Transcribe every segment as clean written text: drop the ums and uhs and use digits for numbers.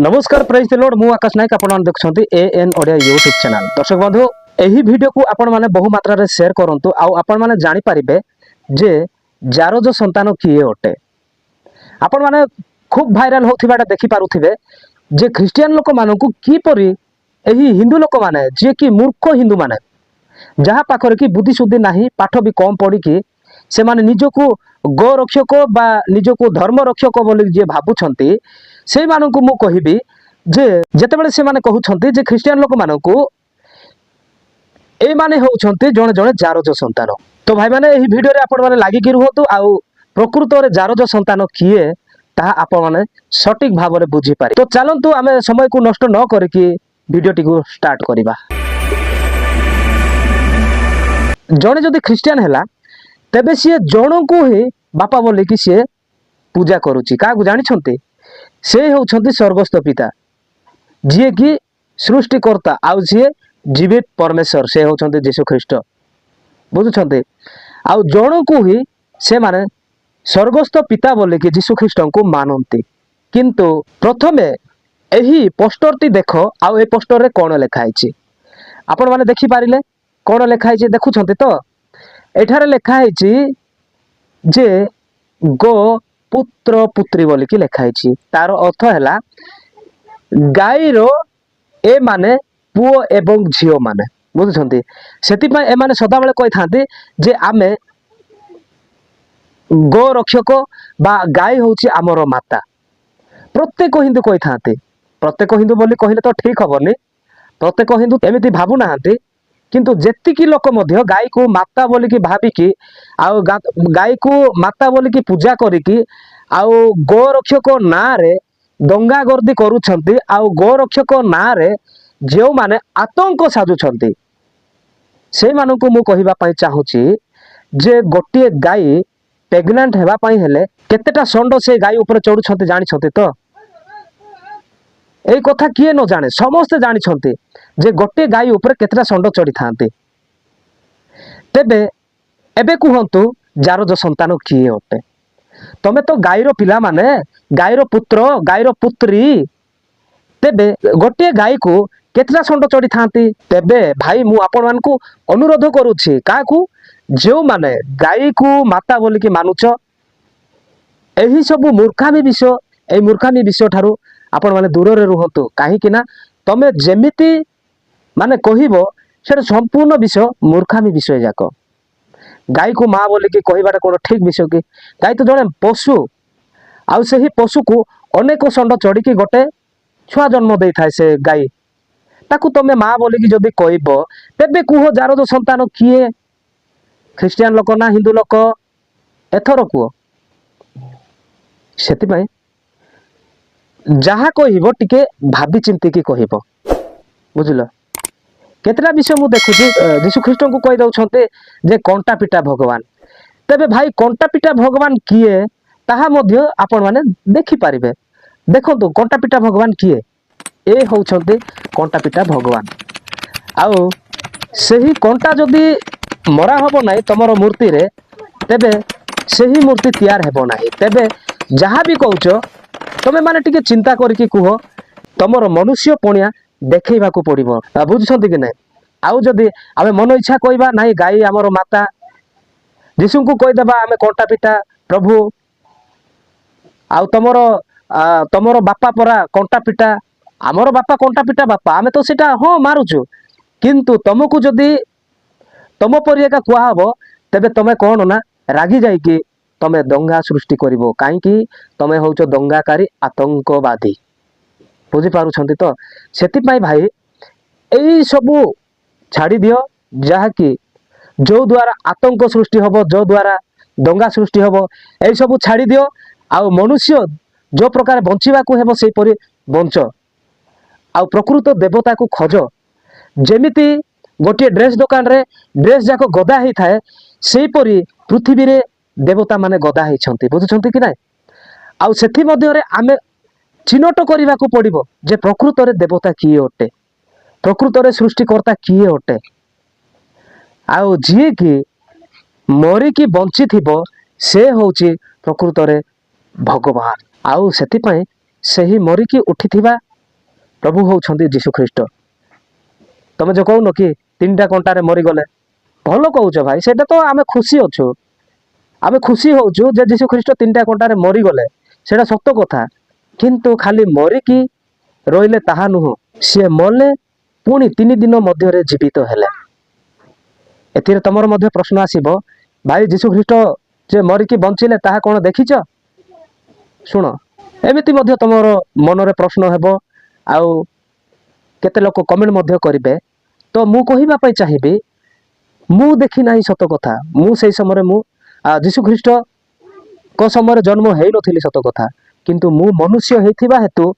नमस्कार praise the Lord मु आकाश नायक आपण देखुछंती एएन ओडिया यूट्यूब चैनल। दर्शक बंधु एही वीडियो को आपण माने बहु मात्रा रे शेयर करंतु आ आपण माने जानि परिबे जे जारज संतान किए ओटे। आपण माने खूब वायरल होथिबाटा देखि पारुथिबे जे ख्रिस्टियन लोक मानकु की परि एही हिंदू लोक माने जे कि मूर्ख हिंदू माने जहा पाखरे कि बुद्धि शुद्धि नाही पाठ भी कम पढ़ी कि से माने निजको गो रक्षक बा निजको धर्म रक्षक बोली जे भाबुछंती से मानकु मु कहिबी जे जेतेबेले से माने कहउछंती जे ख्रिस्टियन लोक मानकु ए माने होउछंती जणे जणे जारज संतान। तो भाई माने एही वीडियो रे आपण माने लागि कि रहतु आउ प्रकृत रे जारज संतान किए ताहा आपण माने सटीक भाव रे बुझी पारि। तो चलंतु आमे समय को नष्ट न करिकि वीडियोटी को स्टार्ट करिबा। जणे जदि ख्रिस्टियन हैला तेबे सी जण को ही बापा बोली कि सी पूजा करूची का जानी छंती से होउछंती स्वर्गस्थ पिता जिए कि सृष्टिकर्ता आउ सी जीवित परमेश्वर से होउछंती यीशु ख्रीष्ट बुझुछंती। आउ जण को ही से माने स्वर्गस्थ पिता बोली कि यीशु ख्रीष्ट को मानंती। किंतु प्रथमे एही पोस्टरटी देखो आउ ए पोस्टर रे कोन लेखा आइछि आपण माने देखि पारिले कोन लेखा आइछि देखुछंती। तो एठारे लेखा आइछि जे गो पुत्र पुत्री बोली कि लेखा आइछि तार अर्थ हैला गाईरो ए माने पुओ एवं झियो माने बुझुछंती। सेति पय ए माने सदा बेले कहि थांती जे आमे गो रक्षक बा गाई होउछि हमरो माता प्रत्येक हिंदू कहि थांती। प्रत्येक हिंदू बोली कहिले तो ठीक हबनी प्रत्येक हिंदू एमिति भाबु नाहंती किंतु जेतिकी लोक मध्य गाय को माता बोली कि भाबिकी आउ गाय को माता बोली कि पूजा करिकी आउ गो रक्षक ना रे दंगा गर्दी करूछंती आउ गो रक्षक ना रे जेउ माने आतंक साजुछंती से मानकु मु कहिबा पई चाहूची जे गोटिए गाय प्रेग्नेंट हेबा पई हेले केतेटा संड से गाय ऊपर चढ़ुछंती जानि छंती। तो एई कथा किए न जाने समस्त जानि छंती जे गोटे गाई ऊपर केतरा संड चढ़ी थांती। तेबे एबे कुहंतु जारज संतान किए ओटे तमे तो गाईरो पिला माने गाईरो पुत्र गाईरो पुत्री तेबे गोटे गाई को केतरा संड चढ़ी थांती। तेबे भाई मु आपण मानकु अनुरोध करूछि काकू जेउ माने गाई को माता बोली कि मानुछ एही सब मूर्खामी विषय ए मूर्खामी विषय ठारू आपण माने दूर रे रुहंतु काहे कि ना तमे जेमिति माने कहिबो सेटा संपूर्ण विषय मूर्खामी विषय जाक। गाई को माँ बोली कि कहिबाटा कोन ठीक विषय कि गाई तो जने पशु आउ सेही पशु को अनेक संड चढ़ी कि गोटे छुआ जन्म देई थाए से गाई ताकू तमे माँ बोली कि जदी कहिबो तेबे कुहो जारज संतान किए ख्रिस्टियन लोक ना हिंदू लोक एथर कुहो सेति पय जहा कहिबो टिके भाबी चिंती कि कहिबो बुझलो। केतरा विषय मु देखुची यीशु ख्रीष्ट को कहि दउछंते जे कंटा पिटा भगवान तेबे भाई कंटा पिटा भगवान किए ताहा मध्य आपण माने देखि पारिबे। देखंतु कंटा पिटा भगवान किए ए होउछंते कंटा पिटा भगवान आउ सेही कंटा जदी मरा हबो नाही तमरो मूर्ति रे तेबे सेही मूर्ति तैयार हेबो नाही। तेबे जहा भी कहउछो तमे माने टिके चिंता करके कुह तमर मनुष्य पणिया देखैबा को पड़िबो बुझछंती कि नै। आउ जदी आमे मन इच्छा कहबा नाही गाई हमर माता यीशु को कहि देबा आमे कंटा पिटा प्रभु आउ तमरो बापा परा कंटा पिटा हमर बापा कंटा पिटा बापा आमे तो सेटा हो मारुछु किंतु तमको जदी तम परिया कुआ हबो तेबे तमे कोन ना रागी जाई कि तमे दंगा सृष्टि करिवो काहे कि तमे होउछो दंगाकारी आतंकवादी बुझी पारु छंती। तो सेति पई भाई एई सबु छाड़ी दियो जहा कि जो द्वारा आतंक सृष्टि हबो जो द्वारा दंगा सृष्टि हबो एई सबु छाड़ी दियो आउ मनुष्य जो प्रकार बंचिबा को हेबो सेई परि बंच आउ प्रकृत देवता को खोज जेमिति गोटे ड्रेस दुकान रे ड्रेस जाको गदा ही थाए सेई परि पृथ्वी रे देवता माने गदा ही छंती बुझुछंती कि नै। आउ सेथि मध्य रे आमे चिन्हट करने को पड़ो जे प्रकृत रे देवता किए ओटे प्रकृत रे सृष्टिकर्ता किए ओटे आउ जी कि मरिकी बंची थिबो से होउची प्रकृत रे भगवान आउ सेति पय सेही मरिकी उठिथिबा प्रभु होउछंती जीशु ख्रीष्ट तमे जो कहून कि 3टा कंटारे मरीगले भल कहूच भाई सेटा तो आमे खुशी अछु आमे खुशी होउछु जे जीशु ख्रीष्ट 3टा कंटारे मरीगले सेटा सत्य कथा किंतु खाली मरिकी रहिले ताहा नुह सी मले पुणी 3 दिन मध्य जीवित हेले एथिरे तमर मध्य प्रश्न आसीबो भाई जीशु ख्रीष्ट जे मरिकी बंचिले ताहा कोन देखिछ शुण एमिति मध्य तमर मनरे प्रश्न हेबो आउ केते लोक कमेंट मध्य करिवे तो मु कहिबा पई चाहिबी मु देखि नाही सत कथा मु सेई समय मु जीशु ख्रीष्ट को समय जन्म हेई नथिली सत कथा किंतु मु मनुष्य हेथिबा हेतु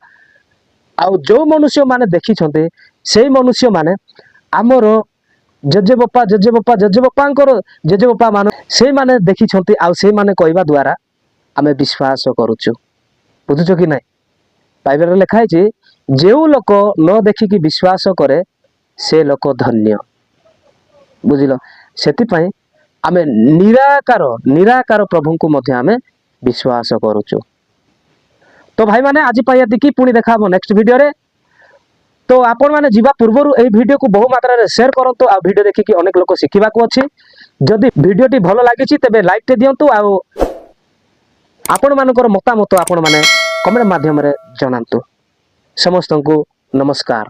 आउ जो मनुष्य माने देखि छते सेई मनुष्य माने आमर जेजेबापा जेजेबापा जेजेबापांकर जेजेबापा मान से माने देखि छते आउ से माने कहवा द्वारा आमे विश्वास करूछु बुझुछ कि नाही बाइबल लिखा है जो लोक न देखिकी विश्वास करे से लोक धन्य बुझिल सेति पई आमे निराकार निराकार प्रभु को मध्य आमे विश्वास करूछु तो भाई माने आज पई एतिकी पुणी देखा हम नेक्स्ट वीडियो रे तो आपण माने जीवा पूर्वरु एई वीडियो को बहु मात्रा रे शेयर करंतु आ वीडियो देखिकी अनेक लोक शिखिबा को अछि जदि वीडियोटी भलो लागिछि तबे लाइक टे दियंतु आ आपण मानकर मतामत आपण माने कमेंट माध्यम रे जणांतु समस्त को नमस्कार।